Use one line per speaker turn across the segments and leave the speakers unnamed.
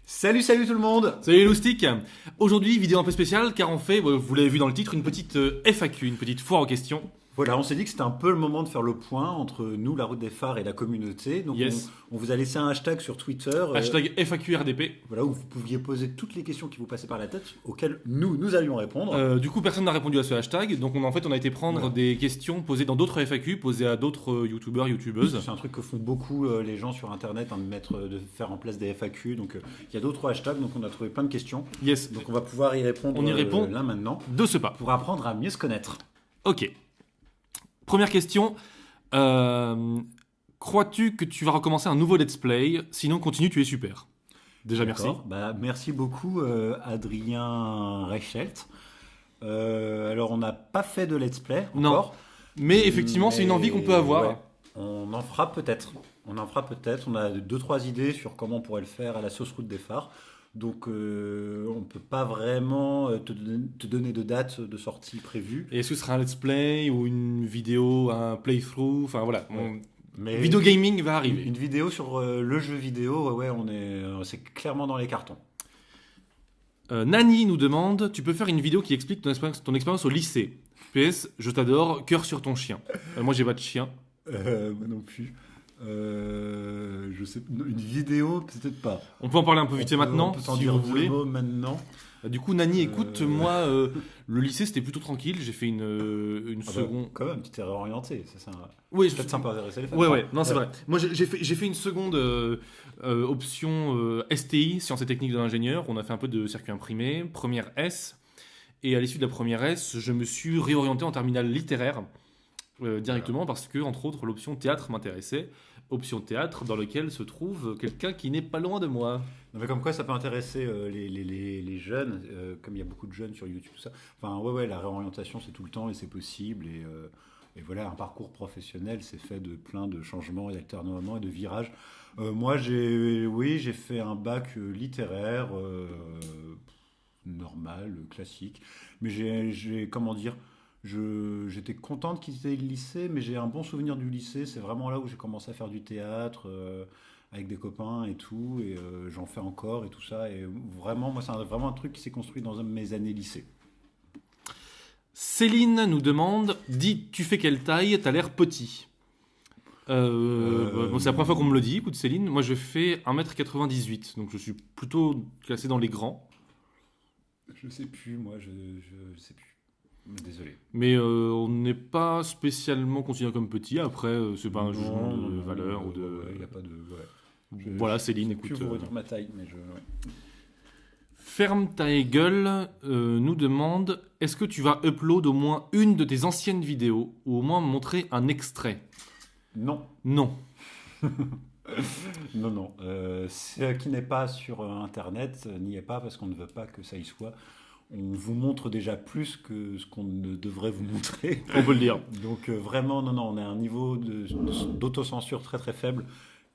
Salut tout le monde.
Salut les loustiques. Aujourd'hui, vidéo un peu spéciale car on fait, vous l'avez vu dans le titre, une petite FAQ, une petite foire aux questions.
Voilà, on s'est dit que c'était un peu le moment de faire le point entre nous, la route des phares et la communauté. Donc
Yes.
on vous a laissé un hashtag sur Twitter.
Hashtag FAQRDP.
Voilà, où vous pouviez poser toutes les questions qui vous passaient par la tête, auxquelles nous allions répondre.
Du coup, personne n'a répondu à ce hashtag, donc on a été prendre
Voilà.
des questions posées dans d'autres FAQ, posées à d'autres youtubeurs, youtubeuses.
C'est un truc que font beaucoup les gens sur Internet, hein, de faire en place des FAQ. Donc il y a d'autres hashtags, donc on a trouvé plein de questions.
Yes.
Donc on va pouvoir y répondre
On y répond.
là maintenant,
De ce pas.
pour apprendre à mieux se connaître.
Ok. Première question. Crois-tu que tu vas recommencer un nouveau let's play? Sinon, continue, tu es super. Déjà, merci.
D'accord. Merci beaucoup Adrien Reichelt. Alors on n'a pas fait de let's play
Non.
encore.
Mais effectivement, c'est une envie qu'on peut avoir.
Ouais, on en fera peut-être. On a 2-3 idées sur comment on pourrait le faire à la sauce route des phares. Donc on ne peut pas vraiment te donner de date de sortie prévue.
Et est-ce que ce sera un let's play ou une vidéo, un playthrough? Enfin voilà.
Ouais. Mais
Vidéo gaming va arriver.
une vidéo sur le jeu vidéo, ouais, c'est clairement dans les cartons.
Nani nous demande, tu peux faire une vidéo qui explique ton expérience au lycée. PS, je t'adore, cœur sur ton chien. Moi j'ai pas de chien.
Moi non plus. Je sais, une vidéo, peut-être pas.
On peut en parler un peu vite fait maintenant,
On peut t'en
si
dire
vous
deux
voulez.
mots maintenant.
Du coup, Nani, écoute, moi, le lycée c'était plutôt tranquille. J'ai fait une
Ah bah,
seconde.
quand même, tu t'es réorienté, c'est ça.
Oui,
C'est peut-être sympa d'intéresser les fans.
Ouais, non, c'est vrai. Moi, j'ai fait une seconde option STI, sciences et techniques de l'ingénieur. On a fait un peu de circuit imprimé, première S. Et à l'issue de la première S, je me suis réorienté en terminale littéraire directement parce que, entre autres, l'option théâtre m'intéressait. Option théâtre dans laquelle se trouve quelqu'un qui n'est pas loin de moi.
Non, mais comme quoi, ça peut intéresser les jeunes, comme il y a beaucoup de jeunes sur YouTube, tout ça. Enfin, ouais, la réorientation, c'est tout le temps et c'est possible. Et voilà, un parcours professionnel, c'est fait de plein de changements et d'alternements et de virages. Moi, j'ai fait un bac littéraire normal, classique. Mais comment dire, j'étais content de quitter le lycée, mais j'ai un bon souvenir du lycée. C'est vraiment là où j'ai commencé à faire du théâtre avec des copains et tout. Et j'en fais encore et tout ça. Et vraiment, moi, c'est vraiment un truc qui s'est construit dans mes années lycée.
Céline nous demande, dis, tu fais quelle taille? T'as l'air petit. Bon, c'est la première fois qu'on me le dit, écoute Céline. Moi je fais 1m98, donc je suis plutôt classé dans les grands.
Je sais plus, moi, je sais plus. Désolé.
Mais on n'est pas spécialement considéré comme petit. Après, c'est pas un jugement de valeur ou de.
Ouais, il n'y a pas de. Ouais.
Voilà, Céline,
Je
écoute.
sais plus vous redire ma taille, mais ouais.
Ferme ta gueule nous demande, est-ce que tu vas upload au moins une de tes anciennes vidéos ou au moins montrer un extrait?
Non.
Non.
Non. Ce qui n'est pas sur Internet n'y est pas parce qu'on ne veut pas que ça y soit. On vous montre déjà plus que ce qu'on ne devrait vous montrer.
On peut le dire.
Donc vraiment, non, on a un niveau d'autocensure très très faible.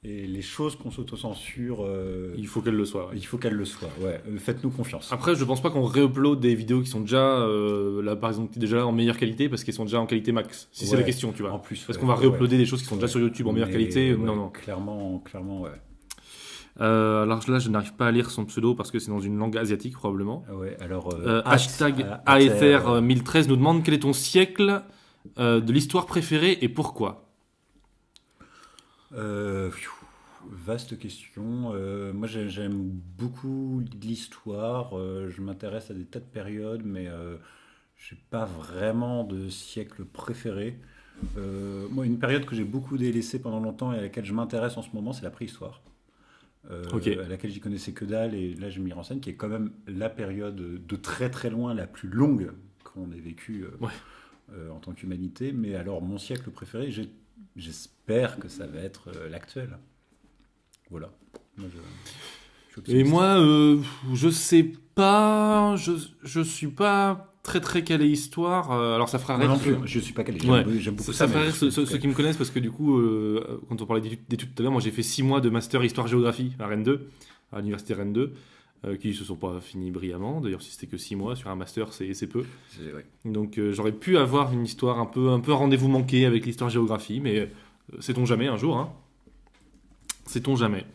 Et les choses qu'on s'autocensure,
Il faut qu'elle le soit. Ouais.
il faut qu'elles le soient. Ouais. Faites-nous confiance.
Après, je pense pas qu'on réupload des vidéos qui sont déjà, là par exemple, déjà en meilleure qualité parce qu'elles sont déjà en qualité max. Si c'est
Ouais.
la question, tu vois.
En plus,
Parce
ouais,
qu'on va
ouais.
réuploader des choses qui sont déjà sur YouTube en meilleure
Mais,
qualité.
ouais,
Non.
Clairement, ouais.
Alors là, je n'arrive pas à lire son pseudo parce que c'est dans une langue asiatique probablement.
Ouais, alors,
Hashtag AFR 1013 nous demande quel est ton siècle de l'histoire préférée et pourquoi.
Vaste question. Moi, j'aime beaucoup l'histoire. Je m'intéresse à des tas de périodes, mais j'ai pas vraiment de siècle préféré. Moi, une période que j'ai beaucoup délaissée pendant longtemps et à laquelle je m'intéresse en ce moment, c'est la préhistoire.
Ok.
À laquelle j'y connaissais que dalle, et là je m'y renseigne, qui est quand même la période de très très loin la plus longue qu'on ait vécue en tant qu'humanité. Mais alors, mon siècle préféré, j'espère que ça va être l'actuel. Voilà. Moi, je suis
Et
optimiste.
moi, je sais pas, je suis pas très calé histoire. Alors ça fera
Moi
rire.
non plus, je suis pas calé.
Ouais.
J'aime beaucoup
Ça
ça.
ferait
mais
rire ceux qui me connaissent parce que du coup, quand on parlait d'études tout à l'heure, moi j'ai fait 6 mois de master histoire-géographie à Rennes 2, à l'université Rennes 2, qui se sont pas finis brillamment. D'ailleurs, si c'était que 6 mois sur un master, c'est peu.
Ouais.
Donc j'aurais pu avoir une histoire un peu rendez-vous manqué avec l'histoire-géographie, mais sait-on jamais un jour. Hein. Sait-on jamais.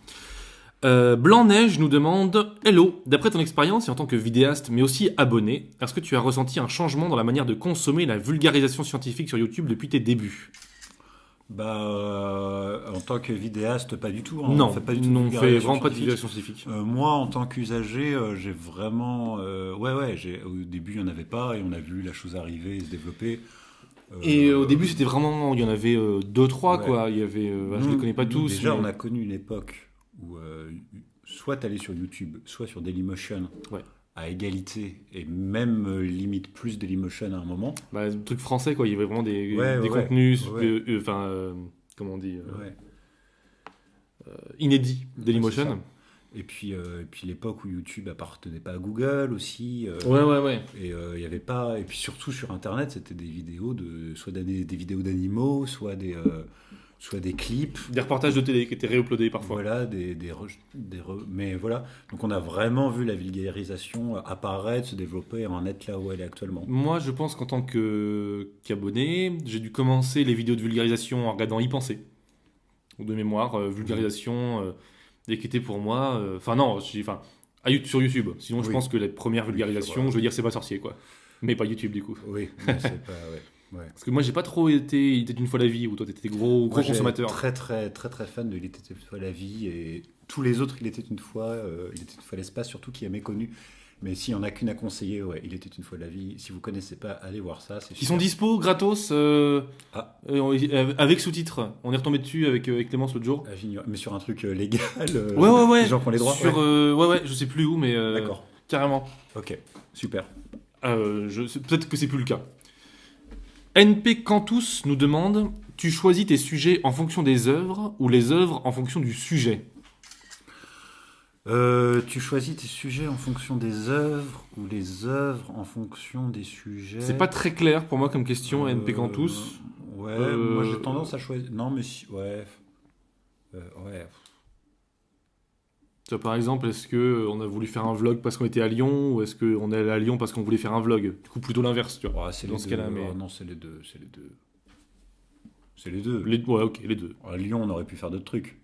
Blanc-Neige nous demande Hello, d'après ton expérience et en tant que vidéaste, mais aussi abonné, est-ce que tu as ressenti un changement dans la manière de consommer la vulgarisation scientifique sur YouTube depuis tes débuts?
Bah, en tant que vidéaste, pas du tout, hein. On
Non,
fait pas du tout de
on fait
vulgarisation
vraiment pas de
scientifique.
vulgarisation scientifique.
Moi, en tant qu'usager, j'ai vraiment, au début, il n'y en avait pas et on a vu la chose arriver et se développer.
Et au
Euh,
début, c'était vraiment, il y en avait deux, trois,
ouais.
quoi. Il y avait, je les connais pas tous,
Déjà,
mais
on a connu une époque où soit tu allais sur YouTube, soit sur Dailymotion,
ouais.
à égalité, et même limite plus Dailymotion à un moment.
Bah, truc français, quoi. Il y avait vraiment
Ouais,
des
ouais,
contenus,
ouais,
enfin, comment on dit,
ouais,
inédits
ouais, c'est
Dailymotion.
ça. Et puis l'époque où YouTube appartenait pas à Google aussi.
Ouais.
Et il y avait pas. Et puis surtout sur Internet, c'était des vidéos soit des vidéos d'animaux, soit des clips.
Des reportages de télé qui étaient réuploadés parfois.
Voilà, mais voilà. Donc on a vraiment vu la vulgarisation apparaître, se développer et en être là où elle est actuellement.
Moi, je pense qu'en tant qu'abonné, j'ai dû commencer les vidéos de vulgarisation en regardant Y penser. Ou de mémoire, vulgarisation, et qui était pour moi. Enfin, non, sur YouTube. Sinon, je
Oui.
pense que la première vulgarisation,
sur,
je veux dire, c'est pas sorcier, quoi. Mais pas YouTube, du coup.
Oui, mais c'est pas. Ouais. Ouais.
Parce que moi, j'ai pas trop été. Il était une fois la vie, où toi, t'étais gros
Moi, j'ai
consommateur.
très fan de Il était une fois la vie et tous les autres Il était une fois l'espace, surtout qui est méconnu. Mais s'il y en a qu'une à conseiller, ouais, Il était une fois la vie. Si vous connaissez pas, allez voir ça, c'est
Qui sont
super.
dispo, gratos,
Ah,
avec sous-titres. On est retombé dessus avec Clémence l'autre jour.
j'ignore. Mais sur un truc légal,
Ouais.
les gens qui ont les droits.
Sur,
Ouais.
ouais, je sais plus où, mais
D'accord.
carrément.
Ok, super.
Peut-être que c'est plus le cas. NP Cantus nous demande tu choisis tes sujets en fonction des œuvres ou les œuvres en fonction du sujet?
Tu choisis tes sujets en fonction des œuvres ou les œuvres en fonction des sujets.
C'est pas très clair pour moi comme question, NP Cantus.
Ouais, moi j'ai tendance à choisir. Non, mais si. Ouais. Ouais.
Tu vois, par exemple, est-ce que on a voulu faire un vlog parce qu'on était à Lyon ou est-ce qu'on est allé à Lyon parce qu'on voulait faire un vlog? Du coup, plutôt l'inverse, tu vois.
Ouais, c'est
Dans
les
ce
deux.
cas-là, mais.
Oh, non, c'est les deux. C'est les deux. C'est les deux.
Ouais, ok, les deux.
À Lyon, on aurait pu faire d'autres trucs.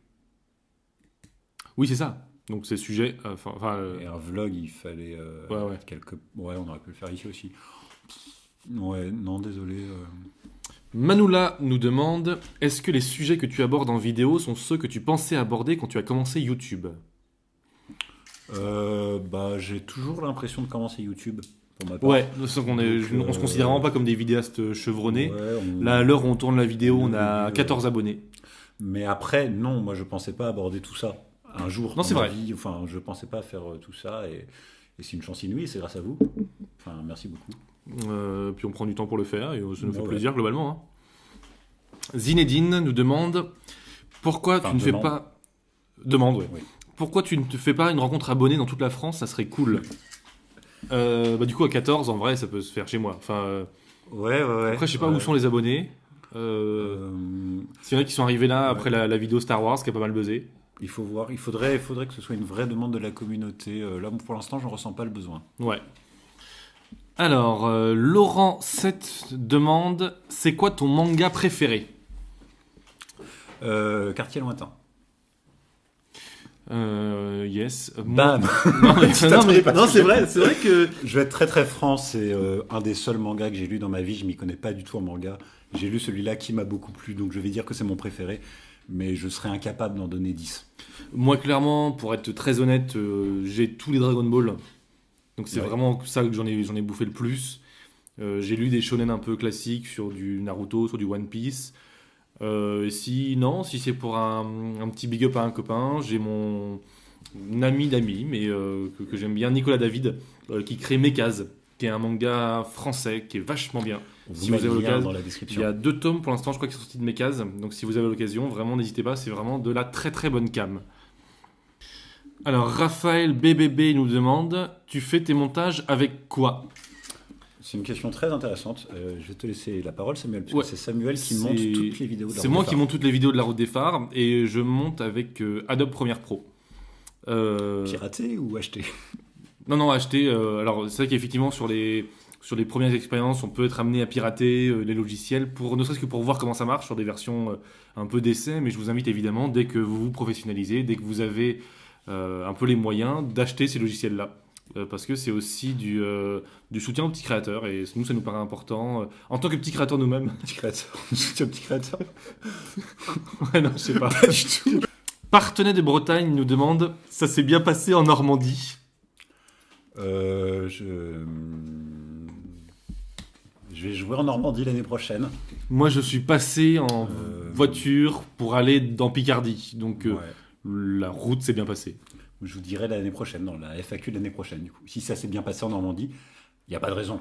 Oui, c'est ça. Donc, c'est sujet.
Et un vlog, il fallait
Ouais.
quelques. Ouais, on aurait pu le faire ici aussi. Ouais, non, désolé.
Manoula nous demande est-ce que les sujets que tu abordes en vidéo sont ceux que tu pensais aborder quand tu as commencé YouTube?
Bah, j'ai toujours l'impression de commencer YouTube pour ma part.
Ouais, sauf qu'on on se considère vraiment pas comme des vidéastes chevronnés.
Ouais,
Là, à l'heure où on tourne la vidéo, on a
début,
14 abonnés.
Mais après, non, moi je pensais pas aborder tout ça un jour
Non,
dans
c'est
ma
vrai.
vie. Enfin, je pensais pas faire tout ça et c'est une chance inouïe, c'est grâce à vous. Enfin, merci beaucoup.
Puis on prend du temps pour le faire et ça nous fait
Ouais.
plaisir globalement. Hein. Zinedine nous demande pourquoi
Enfin,
tu ne fais
demande.
pas. Demande, ouais.
Oui.
Pourquoi tu ne te fais pas une rencontre abonnée dans toute la France? Ça serait cool. Du coup, à 14, en vrai, ça peut se faire chez moi. Enfin,
Ouais.
après, je sais pas
ouais.
où sont les abonnés. S'il y en a qui sont arrivés là après la vidéo Star Wars qui a pas mal buzzé.
Il faut voir. Il faudrait que ce soit une vraie demande de la communauté. Là, pour l'instant, je ne ressens pas le besoin.
Ouais. Alors, Laurent 7 demande c'est quoi ton manga préféré?
Quartier lointain.
Yes.
Bam.
Non, mais,
Tu
non,
t'attendais
mais-
pas à
non,
ce
c'est
que
vrai, c'est vrai que.
Je vais être très franc, c'est un des seuls mangas que j'ai lu dans ma vie. Je m'y connais pas du tout en manga. J'ai lu celui-là qui m'a beaucoup plu, donc je vais dire que c'est mon préféré. Mais je serais incapable d'en donner 10.
Moi, clairement, pour être très honnête, j'ai tous les Dragon Ball. Donc c'est
Ouais.
vraiment ça que j'en ai bouffé le plus. J'ai lu des shonen un peu classiques sur du Naruto, sur du One Piece. Si c'est pour un petit big up à un copain, j'ai mon ami d'ami, mais que j'aime bien, Nicolas David, qui crée Mekaz, qui est un manga français qui est vachement bien. Si vous avez l'occasion,
dans la
Il
description.
y a 2 tomes pour l'instant, je crois, qui sont sortis de Mekaz. Donc si vous avez l'occasion, vraiment n'hésitez pas, c'est vraiment de la très très bonne cam. Alors Raphaël BBB nous demande tu fais tes montages avec quoi?
C'est une question très intéressante. Je vais te laisser la parole, Samuel, parce
Ouais.
que c'est Samuel qui
C'est-
monte toutes les vidéos de la
C'est
Route
moi
des
qui
Phares.
monte toutes les vidéos de la route des phares et je monte avec Adobe Premiere Pro.
Piraté ou acheté?
Non, acheter. Alors, c'est vrai qu'effectivement, sur les premières expériences, on peut être amené à pirater les logiciels, ne serait-ce que pour voir comment ça marche sur des versions un peu d'essai. Mais je vous invite évidemment, dès que vous vous professionnalisez, dès que vous avez un peu les moyens d'acheter ces logiciels-là. Parce que c'est aussi du soutien aux petits créateurs et nous, ça nous paraît important. En tant que petits créateurs nous-mêmes.
Petit créateur. C'est un petit créateur.
Ouais, non, je sais pas.
Pas du tout.
Partenay de Bretagne nous demande ça s'est bien passé en Normandie.
Je vais jouer en Normandie l'année prochaine.
Moi, je suis passé en
Euh,
voiture pour aller dans Picardie. Donc,
ouais.
la route s'est bien passée.
Je vous dirai l'année prochaine, dans la FAQ de l'année prochaine. Du coup, si ça s'est bien passé en Normandie, il n'y a pas de raison.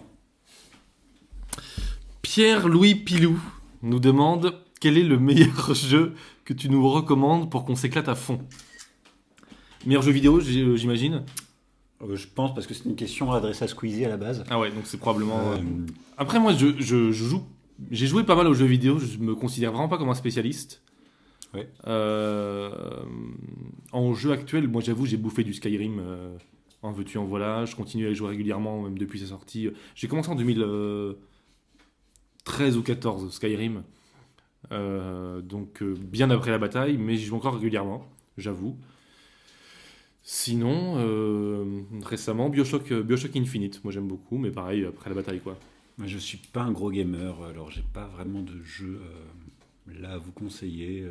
Pierre-Louis Pilou nous demande quel est le meilleur jeu que tu nous recommandes pour qu'on s'éclate à fond. Meilleur jeu vidéo, j'imagine.
Je pense parce que c'est une question adressée à Squeezie à la base.
Ah ouais, donc c'est probablement.
Euh,
Après, moi, je joue. J'ai joué pas mal aux jeux vidéo. Je me considère vraiment pas comme un spécialiste.
Ouais.
En jeu actuel, moi, j'avoue, j'ai bouffé du Skyrim. En veux-tu, en voilà. Je continue à y jouer régulièrement, même depuis sa sortie. J'ai commencé en 2013 ou 14 Skyrim. Donc bien après la bataille, mais j'y joue encore régulièrement, j'avoue. Sinon, récemment, Bioshock Infinite, moi j'aime beaucoup, mais pareil, après la bataille, quoi.
Moi, je suis pas un gros gamer, alors j'ai pas vraiment de jeu là à vous conseiller.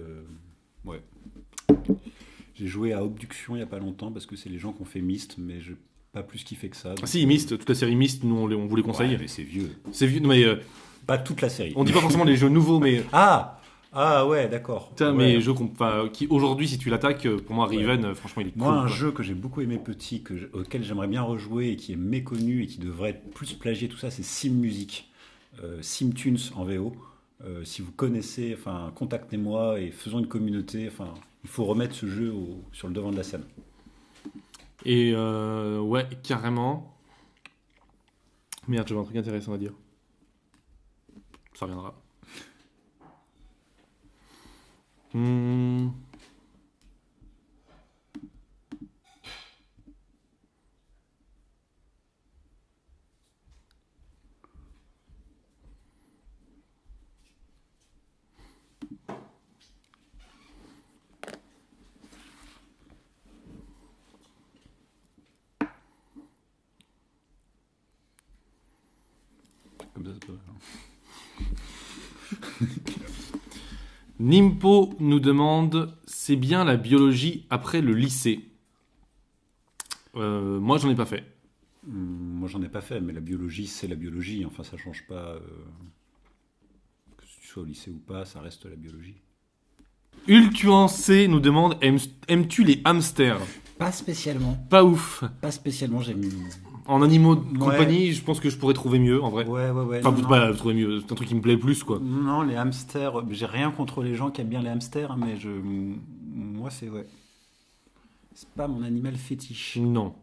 Ouais. J'ai joué à Obduction il y a pas longtemps parce que c'est les gens qui ont fait Myst, mais je pas plus kiffé que ça.
Ah si, Myst, toute la série Myst, nous on vous les conseille.
Ouais, mais c'est vieux.
C'est vieux, non, mais
Pas toute la série.
on dit pas forcément les jeux nouveaux, mais
Ah ouais, d'accord.
putain,
Ouais.
mais les jeux qui aujourd'hui, si tu l'attaques, pour moi, Riven, franchement, il est
Moi,
cool,
un
quoi.
jeu que j'ai beaucoup aimé petit, auquel j'aimerais bien rejouer et qui est méconnu et qui devrait être plus plagié, tout ça, c'est Sim Music, Sim Tunes en VO. Si vous connaissez, enfin, contactez-moi et faisons une communauté. Enfin, il faut remettre ce jeu sur le devant de la scène.
Et ouais, carrément. Merde, j'avais un truc intéressant à dire. Ça reviendra. Hmm.
Comme ça, c'est pas mal.
Nimpo nous demande c'est bien la biologie après le lycée. Moi, j'en ai pas fait.
Moi, j'en ai pas fait, mais la biologie, c'est la biologie. Enfin, ça change pas. Que tu sois au lycée ou pas, ça reste la biologie.
Ultuancé nous demande aimes-tu les hamsters?
Pas spécialement.
Pas ouf.
Pas spécialement, j'aime.
En animaux de
Ouais.
compagnie, je pense que je pourrais trouver mieux en vrai.
Ouais.
Enfin,
non,
pas trouver mieux, c'est un truc qui me plaît plus quoi.
Non, les hamsters, j'ai rien contre les gens qui aiment bien les hamsters, mais moi c'est ouais. C'est pas mon animal fétiche.
Non.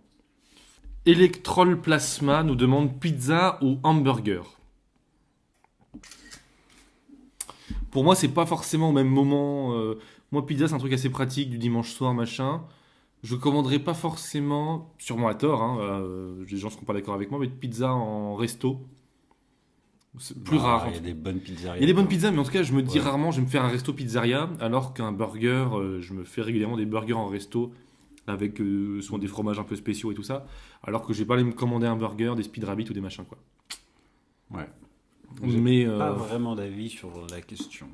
Electrol Plasma nous demande pizza ou hamburger. Pour moi, c'est pas forcément au même moment. Moi, pizza, c'est un truc assez pratique du dimanche soir, machin. Je commanderais pas forcément, sûrement à tort, hein, les gens seront pas d'accord avec moi, mais de pizza en resto. C'est plus rare.
Il y a des bonnes pizzerias.
Il y a des bonnes pizzas, mais en tout cas, je me dis
Ouais.
rarement, je vais me faire un resto pizzeria, alors qu'un burger, je me fais régulièrement des burgers en resto avec souvent des fromages un peu spéciaux et tout ça, alors que je vais pas aller me commander un burger, des speed rabbit ou des machins quoi.
Ouais.
Mais
Pas vraiment d'avis sur la question.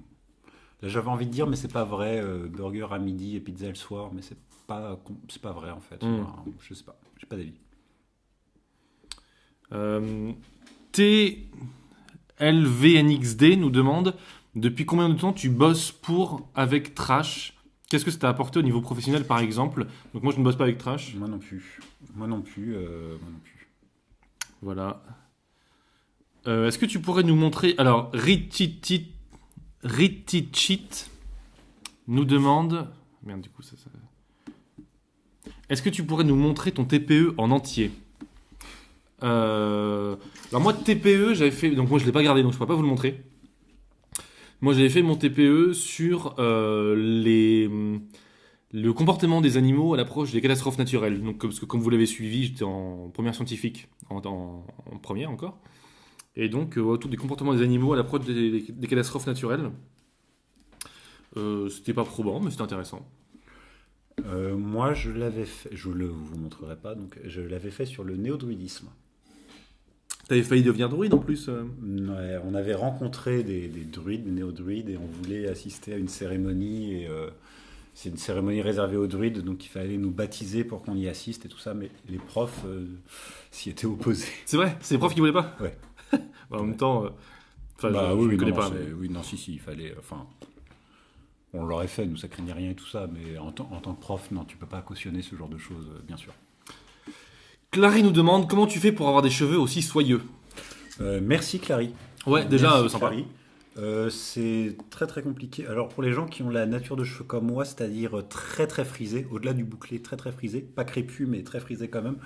Là, j'avais envie de dire, mais c'est pas vrai. Burger à midi et pizza le soir, mais c'est pas vrai en fait. Enfin, je sais pas. J'ai pas d'avis.
TLVNXD nous demande depuis combien de temps tu bosses pour avec Trash? Qu'est-ce que ça t'a apporté au niveau professionnel par exemple? Donc moi je ne bosse pas avec Trash.
Moi non plus. Moi non plus.
Voilà. Est-ce que tu pourrais nous montrer... Alors, Ritichit nous demande... Merde, du coup, ça... Est-ce que tu pourrais nous montrer ton TPE en entier? Alors moi, TPE, j'avais fait... Donc moi, je ne l'ai pas gardé, donc je ne peux pas vous le montrer. Moi, j'avais fait mon TPE sur le comportement des animaux à l'approche des catastrophes naturelles. Donc, parce que comme vous l'avez suivi, j'étais en première scientifique, en première encore. Et donc, autour des comportements des animaux à l'approche des catastrophes naturelles. C'était pas probant, mais c'était intéressant.
Moi, je l'avais fait, je ne vous montrerai pas, donc je l'avais fait sur le néo-druidisme.
T'avais failli devenir druide en plus.
Ouais, on avait rencontré des druides, des néo-druides, et on voulait assister à une cérémonie. Et c'est une cérémonie réservée aux druides, donc il fallait nous baptiser pour qu'on y assiste et tout ça, mais les profs s'y étaient opposés.
C'est vrai, c'est les profs qui voulaient pas.
Ouais.
Bah, en même temps, enfin,
Bah
je
oui,
ne connais
non,
pas. Mais...
oui, non, si, il fallait. Enfin, on l'aurait fait, nous, ça craignait rien et tout ça, mais en tant que prof, non, tu peux pas cautionner ce genre de choses, bien sûr.
Clary nous demande comment tu fais pour avoir des cheveux aussi soyeux.
Merci, Clary.
Ouais, déjà
Merci,
sympa.
Clary. C'est très très compliqué. Alors pour les gens qui ont la nature de cheveux comme moi, c'est-à-dire très très frisé, au-delà du bouclé, très très frisé, pas crépus mais très frisé quand même,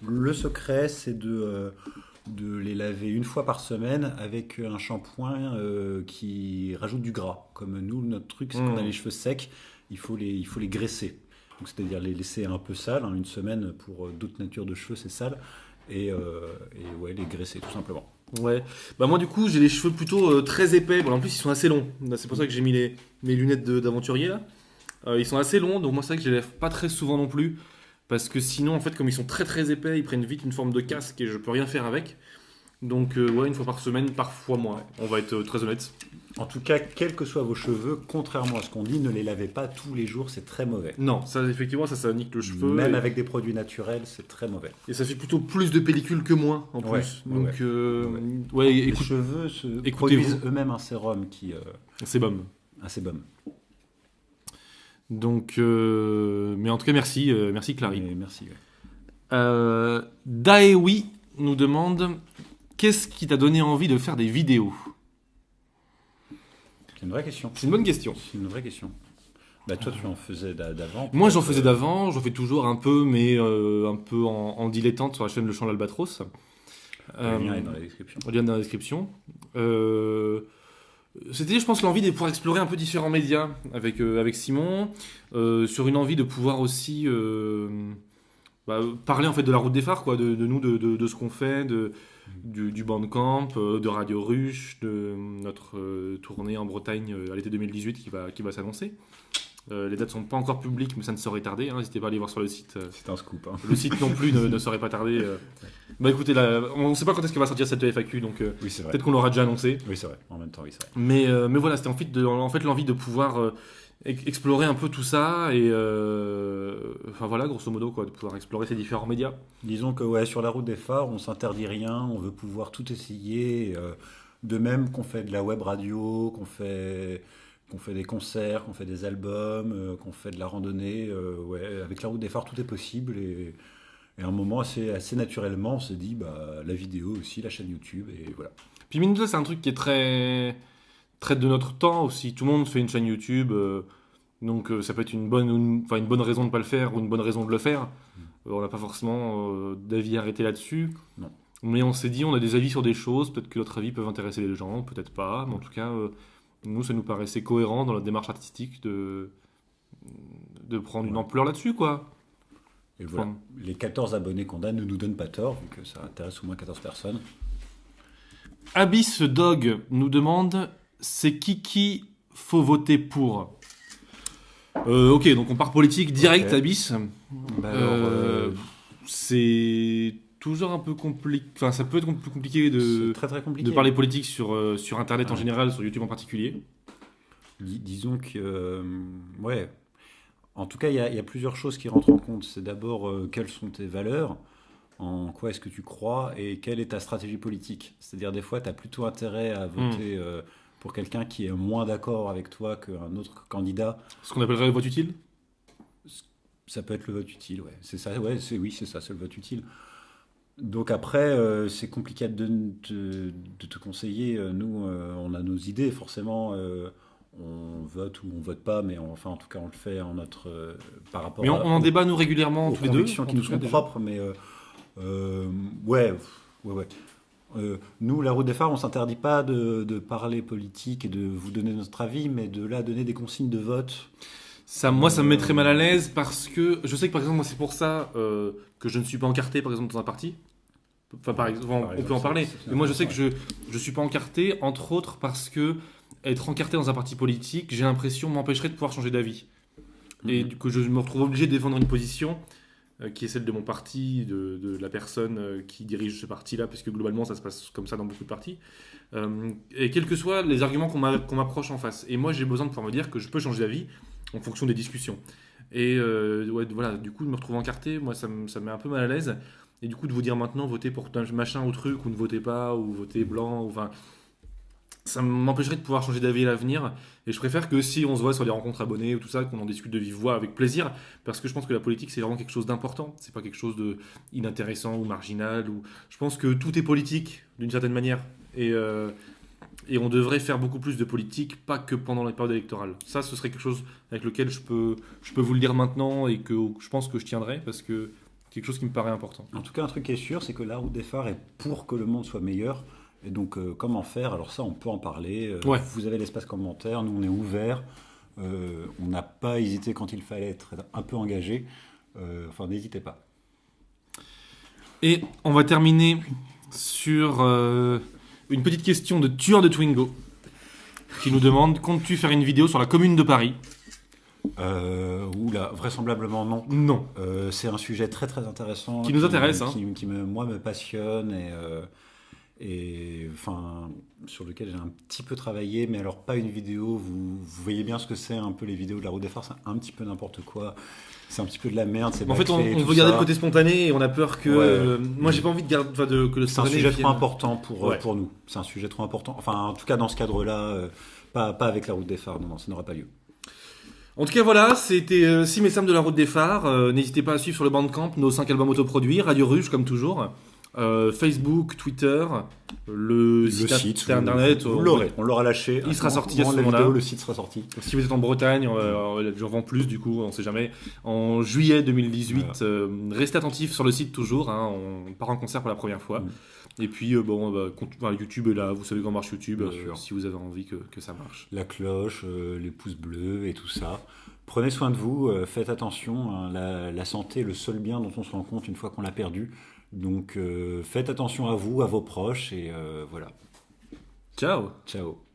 le secret c'est de les laver une fois par semaine avec un shampoing qui rajoute du gras. Comme nous, notre truc c'est qu'on a les cheveux secs, il faut les graisser. Donc, c'est-à-dire les laisser un peu sales, hein, une semaine pour d'autres natures de cheveux c'est sale, et ouais, les graisser tout simplement.
Ouais. Bah moi du coup j'ai les cheveux plutôt très épais. Bon, en plus ils sont assez longs. C'est pour ça que j'ai mis mes lunettes d'aventurier là. Ils sont assez longs, donc moi c'est vrai que je les lève pas très souvent non plus. Parce que sinon en fait comme ils sont très très épais, ils prennent vite une forme de casque et je peux rien faire avec. Donc ouais, une fois par semaine, parfois moins. On va être très honnête.
En tout cas, quels que soient vos cheveux, contrairement à ce qu'on dit, ne les lavez pas tous les jours, c'est très mauvais.
Non, ça effectivement ça nique le cheveu.
Même
et...
avec des produits naturels, c'est très mauvais.
Et ça fait plutôt plus de pellicule que moins en
Ouais,
plus.
ouais,
Donc
ouais. Les
écoute,
cheveux
écoutez-vous.
produisent eux-mêmes un sérum qui,
c'est bon.
un sébum.
Donc mais en tout cas merci Clary.
Et merci. Ouais.
Daewi nous demande qu'est-ce qui t'a donné envie de faire des vidéos?
C'est une vraie question.
C'est une bonne question.
C'est une vraie question. Bah toi, tu en faisais d'avant.
Moi j'en faisais d'avant, j'en fais toujours un peu, mais un peu en dilettante sur la chaîne Le Chant de l'Albatros.
Le lien est dans la description.
Le lien dans la description. C'était, je pense, l'envie de pouvoir explorer un peu différents médias avec Simon, sur une envie de pouvoir aussi parler en fait de la route des phares, quoi, de nous, de ce qu'on fait, du Bandcamp, de Radio Ruche, de notre tournée en Bretagne à l'été 2018 qui va s'annoncer. Les dates sont pas encore publiques, mais ça ne saurait tarder. Hein, n'hésitez pas à aller voir sur le site.
C'est un scoop. Hein.
Le site non plus ne saurait pas tarder. Bah écoutez, là, on ne sait pas quand est-ce qu'elle va sortir cette FAQ, donc
Oui, c'est vrai.
peut-être qu'on l'aura déjà annoncé.
Oui, c'est vrai. En même temps, oui, c'est vrai.
Mais voilà, c'était en fait l'envie de pouvoir explorer un peu tout ça et enfin voilà, grosso modo quoi, de pouvoir explorer ces différents médias.
Disons que ouais, sur la route des phares, on s'interdit rien, on veut pouvoir tout essayer. De même qu'on fait de la web radio, qu'on fait des concerts, qu'on fait des albums, qu'on fait de la randonnée. Ouais, avec la route des phares, tout est possible. Et à un moment, assez naturellement, on s'est dit, bah, la vidéo aussi, la chaîne YouTube, et voilà.
Puis mine de ça, c'est un truc qui est très de notre temps aussi. Tout le monde fait une chaîne YouTube, donc ça peut être une bonne raison de ne pas le faire ou une bonne raison de le faire. On n'a pas forcément d'avis arrêté là-dessus.
Non.
Mais on s'est dit, on a des avis sur des choses, peut-être que notre avis peut intéresser les gens, peut-être pas, mais en tout cas, nous, ça nous paraissait cohérent dans notre démarche artistique de prendre une ampleur là-dessus, quoi.
Et voilà, les 14 abonnés qu'on a ne nous donnent pas tort, vu que ça intéresse au moins 14 personnes.
Abyss Dog nous demande, c'est qui faut voter pour? Ok, donc on part politique direct, okay. Abyss.
Bah alors,
c'est toujours un peu compliqué. Enfin, ça peut être plus compliqué
très compliqué.
de parler politique sur Internet en général, sur YouTube en particulier.
Disons que, ouais. En tout cas, il y a plusieurs choses qui rentrent en compte. C'est d'abord quelles sont tes valeurs, en quoi est-ce que tu crois et quelle est ta stratégie politique. C'est-à-dire des fois, tu as plutôt intérêt à voter pour quelqu'un qui est moins d'accord avec toi qu'un autre candidat.
Ce qu'on appellerait le vote utile ?
Ça peut être le vote utile, ouais. C'est ça, ouais, c'est ça, c'est le vote utile. Donc après, c'est compliqué de te conseiller. Nous, on a nos idées, forcément. On vote ou on vote pas, mais enfin, en tout cas, on le fait en notre par rapport.
Mais on en débat nous régulièrement tous les deux.
Convictions qui nous sont propres, mais ouais. Nous, la route des phares, on s'interdit pas de parler politique et de vous donner notre avis, mais de là donner des consignes de vote.
Ça, moi, ça me met très mal à l'aise parce que je sais que par exemple, moi, c'est pour ça que je ne suis pas encarté, par exemple, dans un parti. Enfin, par exemple, on peut en parler. Mais moi, je sais que je suis pas encarté, entre autres parce que être encarté dans un parti politique, j'ai l'impression m'empêcherait de pouvoir changer d'avis. Et du coup, je me retrouve obligé de défendre une position qui est celle de mon parti, de la personne qui dirige ce parti-là, parce que globalement, ça se passe comme ça dans beaucoup de partis. Et quels que soient les arguments qu'on m'approche en face. Et moi, j'ai besoin de pouvoir me dire que je peux changer d'avis en fonction des discussions. Et ouais, voilà, du coup, de me retrouver encarté, moi, ça me met un peu mal à l'aise. Et du coup, de vous dire maintenant, votez pour machin ou truc, ou ne votez pas, ou votez blanc, ou, enfin, ça m'empêcherait de pouvoir changer d'avis à l'avenir. Et je préfère que si on se voit sur des rencontres abonnées ou tout ça, qu'on en discute de vive voix avec plaisir, parce que je pense que la politique, c'est vraiment quelque chose d'important. C'est pas quelque chose de inintéressant ou marginal. Je pense que tout est politique, d'une certaine manière. Et on devrait faire beaucoup plus de politique, pas que pendant la période électorale. Ça, ce serait quelque chose avec lequel je peux vous le dire maintenant et que je pense que je tiendrai, parce que c'est quelque chose qui me paraît important.
En tout cas, un truc qui est sûr, c'est que la route des phares est pour que le monde soit meilleur. Et donc, comment faire? Alors ça, on peut en parler.
Ouais.
Vous avez l'espace commentaire, nous, on est ouvert. On n'a pas hésité quand il fallait être un peu engagé. Enfin, n'hésitez pas.
Et on va terminer sur une petite question de tueur de Twingo qui nous demande: comptes-tu faire une vidéo sur la Commune de Paris?
Oula, vraisemblablement non.
Non.
C'est un sujet très très intéressant.
Qui nous intéresse, hein.
Qui me passionne et enfin, sur lequel j'ai un petit peu travaillé, mais alors pas une vidéo. Vous voyez bien ce que c'est un peu les vidéos de la route des phares, c'est un petit peu n'importe quoi. C'est un petit peu de la merde.
En fait, on veut garder le côté spontané et on a peur que.
Ouais.
Moi, j'ai pas envie que le
C'est un
spontané
sujet trop
vienne.
important
Ouais.
pour nous. C'est un sujet trop important. Enfin, en tout cas, dans ce cadre-là, pas avec la route des phares. Non, ça n'aura pas lieu.
En tout cas, voilà, c'était Sim et Sam de la Route des Phares. N'hésitez pas à suivre sur le Bandcamp nos 5 albums autoproduits, Radio Ruche comme toujours, Facebook, Twitter, le site internet.
Vous l'aurez. On l'aura lâché.
Il sera sorti à ce
la
moment-là.
vidéo, le site sera sorti.
Si vous êtes en Bretagne, j'en vends plus du coup, on sait jamais. En juillet 2018, restez attentifs sur le site toujours, hein, on part en concert pour la première fois. Et puis YouTube est là, vous savez comment marche YouTube, si vous avez envie que ça marche.
La cloche, les pouces bleus et tout ça. Prenez soin de vous, faites attention, hein, la santé est le seul bien dont on se rend compte une fois qu'on l'a perdu. Donc faites attention à vous, à vos proches et voilà.
Ciao.
Ciao.